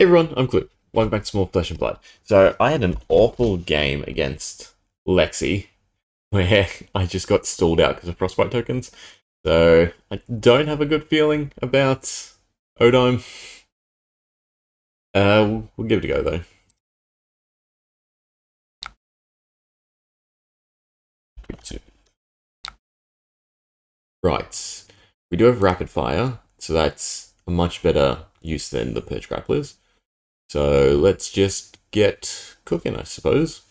Hey everyone, I'm Clip. Welcome back to Small Flesh and Blood. So I had an awful game against Lexi, where I just got stalled out because of frostbite tokens. So I don't have a good feeling about Oldhim. We'll give it a go though. Right, we do have rapid fire, so that's a much better use than the perch grapplers. So let's just get cooking, I suppose.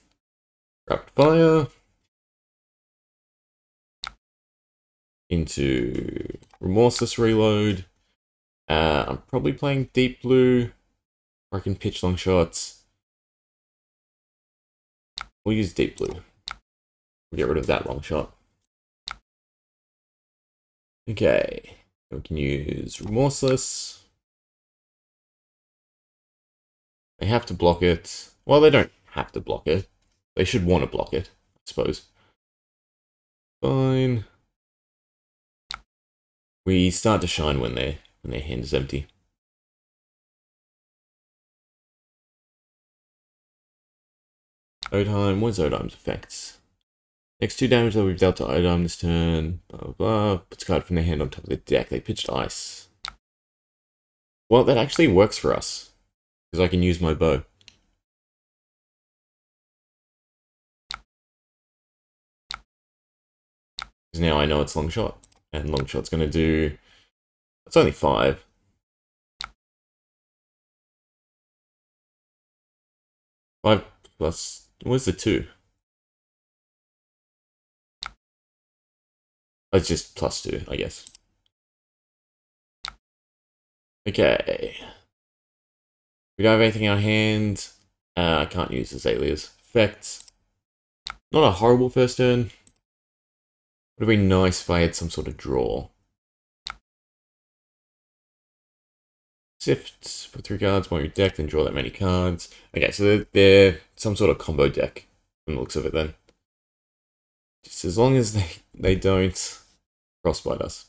Rapid fire. Into Remorseless Reload. I'm probably playing Deep Blue, or I can pitch long shots. We'll use Deep Blue. We'll get rid of that long shot. Okay, we can use Remorseless. They have to block it. Well, they don't have to block it. They should want to block it, I suppose. Fine. We start to shine when their hand is empty. Oldhim, what's Oldhim's effects? Next 2 damage that we've dealt to Oldhim this turn, blah blah blah. Puts a card from their hand on top of the deck. They pitched ice. Well, that actually works for us, because I can use my bow. Because now I know it's long shot, and long shot's going to do... It's only 5. 5 plus... Where's the 2? It's just plus 2, I guess. Okay. We don't have anything in our hand. I can't use Azalea's effects. Not a horrible first turn. Would have been nice if I had some sort of draw. Sift for 3 cards, point your deck, then draw that many cards. Okay, so they're some sort of combo deck from the looks of it then. Just as long as they don't frostbite us.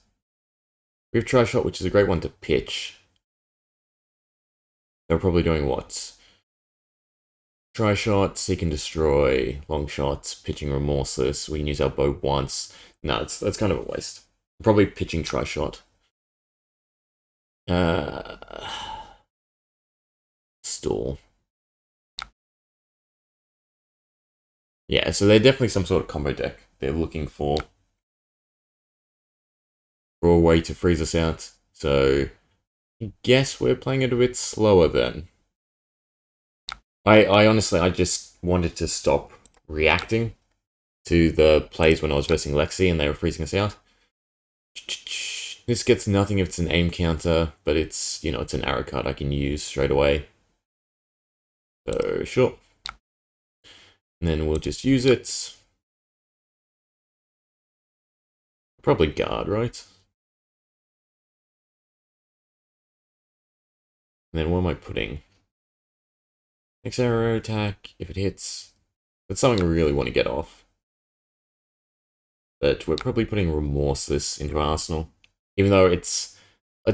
We have Tri-Shot, which is a great one to pitch. They're probably doing what? Tri-Shot, Seek and Destroy, long shots, pitching Remorseless. We can use our bow once. No, that's kind of a waste. Probably pitching Tri-Shot. Stall. Yeah, so they're definitely some sort of combo deck. They're looking for a way to freeze us out. So I guess we're playing it a bit slower then. I honestly, I just wanted to stop reacting to the plays when I was versing Lexi and they were freezing us out. This gets nothing if it's an aim counter, but it's, you know, it's an arrow card I can use straight away. So, sure. And then we'll just use it. Probably guard, right? And then what am I putting? Next arrow attack, if it hits, that's something we really want to get off. But we're probably putting Remorseless into our arsenal. Even though it's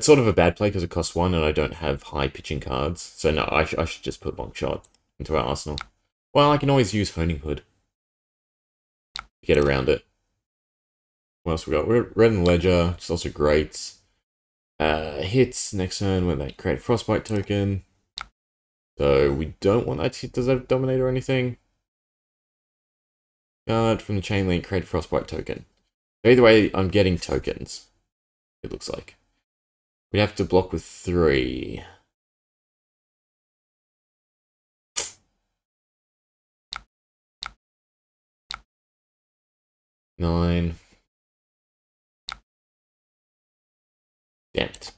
sort of a bad play because it costs 1 and I don't have high pitching cards. So no, I should just put Long Shot into our arsenal. Well, I can always use Honing Hood to get around it. What else we got? Red and Ledger, which is also great. Hits next turn when they create a Frostbite token. So we don't want that to hit. Does that dominate or anything? Card from the chain link, create a Frostbite token. Either way, I'm getting tokens. It looks like. We have to block with 3. Nine. Damn it.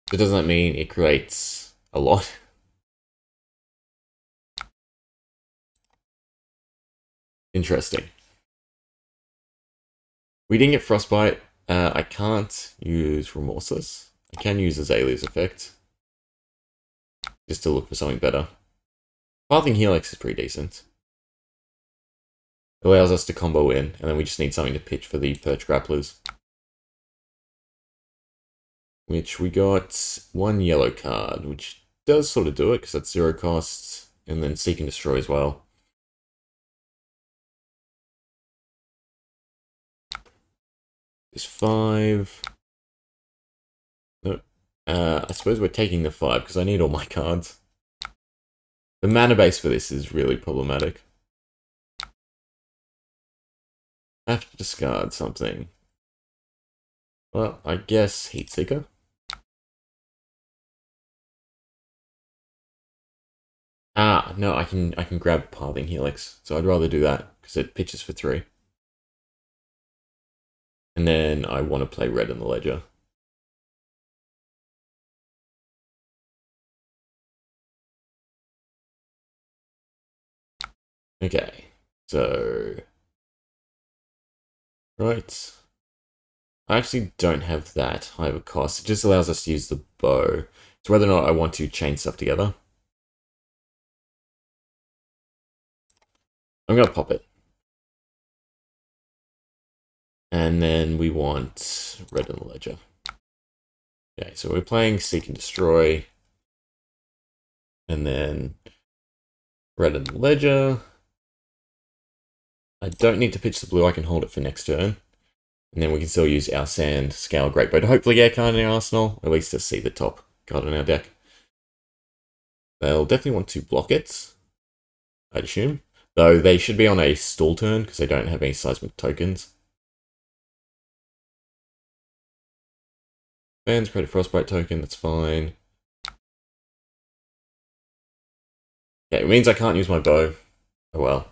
So doesn't that mean it creates a lot? Interesting. We didn't get Frostbite. I can't use Remorseless. I can use Azalea's effect. Just to look for something better. Pathing Helix is pretty decent. It allows us to combo in, and then we just need something to pitch for the Perch Grapplers. which we got 1 yellow card, which does sort of do it, because that's 0 costs, and then Seek and Destroy as well. Is 5. No. I suppose we're taking the 5, because I need all my cards. The mana base for this is really problematic. I have to discard something. Well, I guess Heatseeker. Ah, no, I can grab Pathing Helix, so I'd rather do that, because it pitches for 3. And then I want to play red in the ledger. Okay, so... Right. I actually don't have that high of a cost. It just allows us to use the bow. It's whether or not I want to chain stuff together. I'm going to pop it. And then we want red in the ledger. Okay, so we're playing Seek and Destroy. And then red in the ledger. I don't need to pitch the blue, I can hold it for next turn. And then we can still use our Sand Scale Greatbow to hopefully get a card in our arsenal, at least to see the top card in our deck. They'll definitely want to block it, I'd assume. Though they should be on a stall turn, because they don't have any seismic tokens. Fans create a Frostbite token, that's fine. Yeah, it means I can't use my bow. Oh well.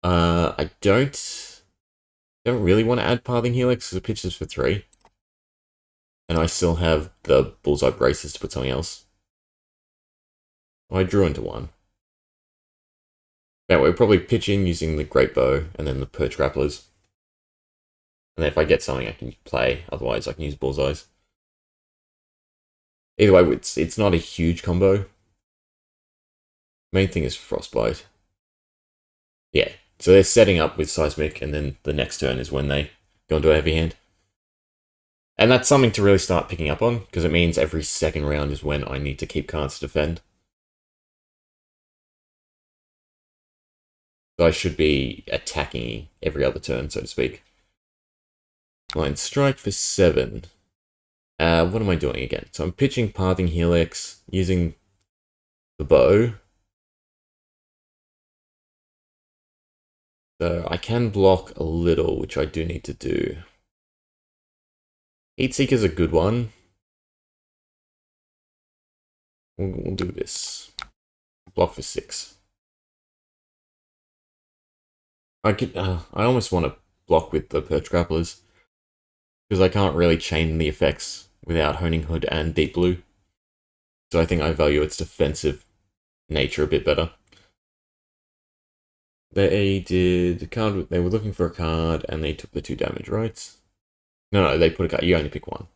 I don't really want to add Pathing Helix, because it pitches for 3. And I still have the Bullseye Braces to put something else. Oh, I drew into 1. Yeah, we're probably pitching using the Great Bow and then the Perch Grapplers. And then if I get something I can play, otherwise I can use Bullseyes. Either way, it's not a huge combo. Main thing is Frostbite. Yeah, so they're setting up with Seismic, and then the next turn is when they go into a heavy hand. And that's something to really start picking up on, because it means every second round is when I need to keep cards to defend. So I should be attacking every other turn, so to speak. Line Strike for 7. What am I doing again? So I'm pitching Pathing Helix, using the bow. So I can block a little, which I do need to do. Heatseeker's a good one. We'll do this. Block for 6. I almost want to block with the Perch Grapplers, because I can't really chain the effects without Honing Hood and Deep Blue. So I think I value its defensive nature a bit better. They did a card. They were looking for a card, and they took the 2 damage, right? No, they put a card. You only pick 1.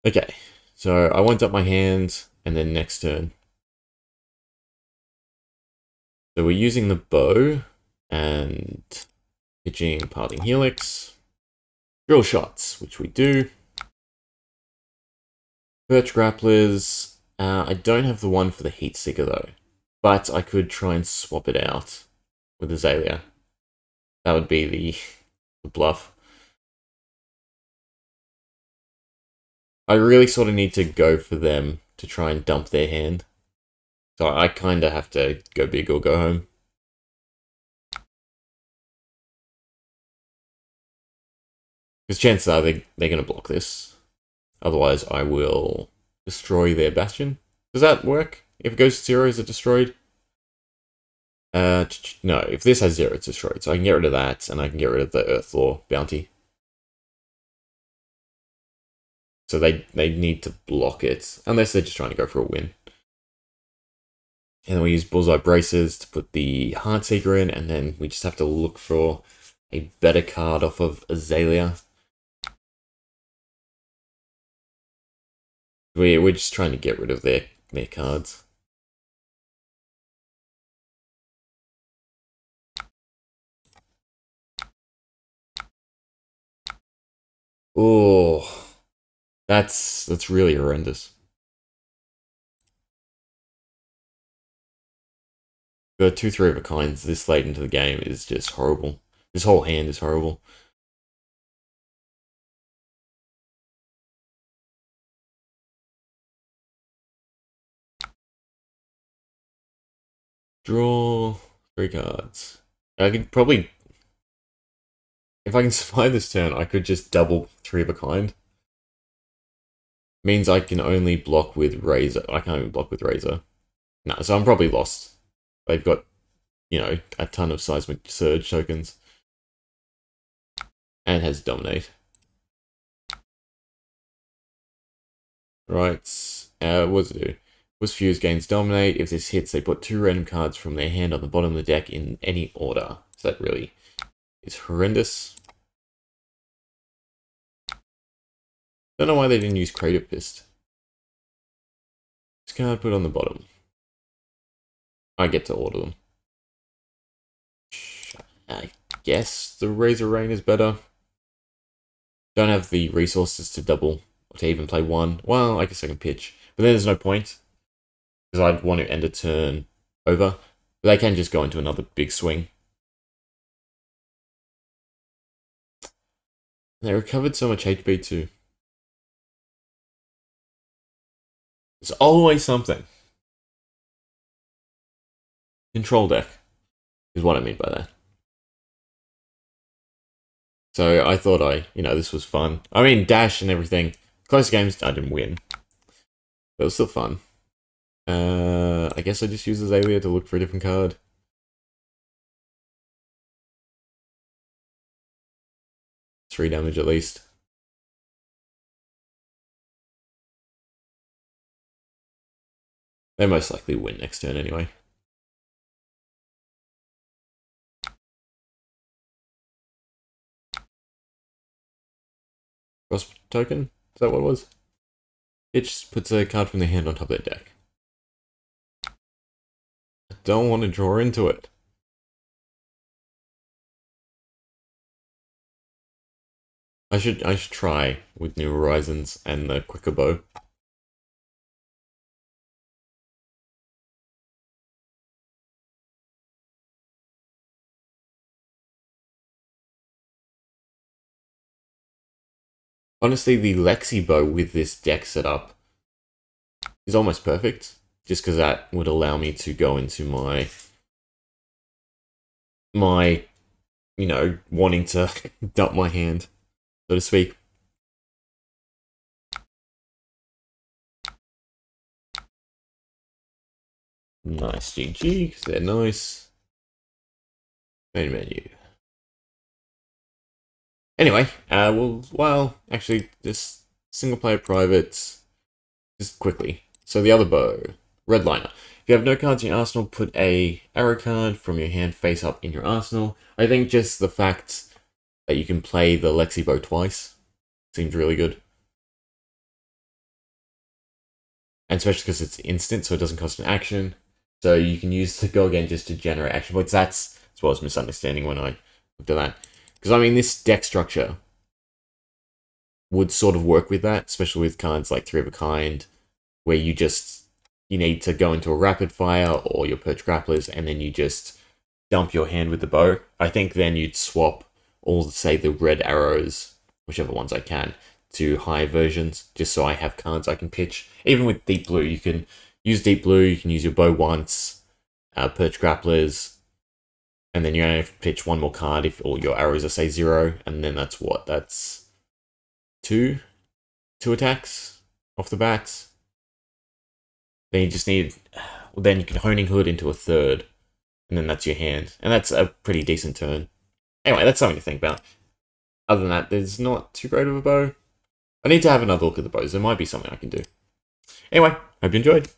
Okay, so I wind up my hand, and then next turn. So we're using the bow, and pitching Pathing Helix. Drill shots, which we do. Perch Grapplers. I don't have the one for the Heatseeker, though. But I could try and swap it out with Azalea. That would be the bluff. I really sort of need to go for them to try and dump their hand. So I kind of have to go big or go home. Because chances are they're going to block this. Otherwise, I will destroy their Bastion. Does that work? If it goes to 0, is it destroyed? No, if this has 0, it's destroyed. So I can get rid of that, and I can get rid of the Earthlaw bounty. So they need to block it, unless they're just trying to go for a win. And then we use Bullseye Braces to put the Heartseeker in, and then we just have to look for a better card off of Azalea. We're just trying to get rid of their cards. Oh, that's really horrendous. The 2 3 of a kinds this late into the game is just horrible. This whole hand is horrible. Draw 3 cards. I could probably, if I can survive this turn, I could just double 3 of a kind. Means I can only block with Razor. I can't even block with Razor. No, so I'm probably lost. They've got, a ton of Seismic Surge tokens. And has Dominate. Right. What does it do? Was Fuse gains Dominate. If this hits, they put 2 random cards from their hand on the bottom of the deck in any order. So that really is horrendous. Don't know why they didn't use Creative Fist. This card put on the bottom. I get to order them. I guess the Razor Rain is better. Don't have the resources to double or to even play one. Well, I guess I can pitch. But then there's no point. Because I'd want to end a turn over. But they can just go into another big swing. They recovered so much HP too. There's always something. Control deck is what I mean by that. So I thought this was fun. I mean, Dash and everything. Close games, I didn't win. But it was still fun. I guess I just use Azalea to look for a different card. Three damage at least. They most likely win next turn anyway. Cross token? Is that what it was? It just puts a card from their hand on top of their deck. I don't want to draw into it. I should try with New Horizons and the quicker bow. Honestly, the Lexi bow with this deck setup is almost perfect. Just because that would allow me to go into my wanting to dump my hand, so to speak. Nice GG, because they're nice. Main menu. Anyway, actually, just single player private, just quickly. So the other bow, Redliner. If you have no cards in your arsenal, put a arrow card from your hand face up in your arsenal. I think just the fact that you can play the Lexi bow twice seems really good. And especially because it's instant, so it doesn't cost an action. So you can use the go again just to generate action points. That's what I was misunderstanding when I looked at that. Because, I mean, this deck structure would sort of work with that, especially with cards like 3 of a kind, where you need to go into a rapid fire or your perch grapplers, and then you just dump your hand with the bow. I think then you'd swap all, say, the red arrows, whichever ones I can, to high versions, just so I have cards I can pitch. Even with Deep Blue, you can use Deep Blue, you can use your bow once, perch grapplers, and then you only have to pitch one more card if all your arrows are, say, 0, and then that's what? That's 2 attacks off the bat. Then you just need... Well, then you can Honing Hood into a 3rd, and then that's your hand. And that's a pretty decent turn. Anyway, that's something to think about. Other than that, there's not too great of a bow. I need to have another look at the bows. There might be something I can do. Anyway, hope you enjoyed.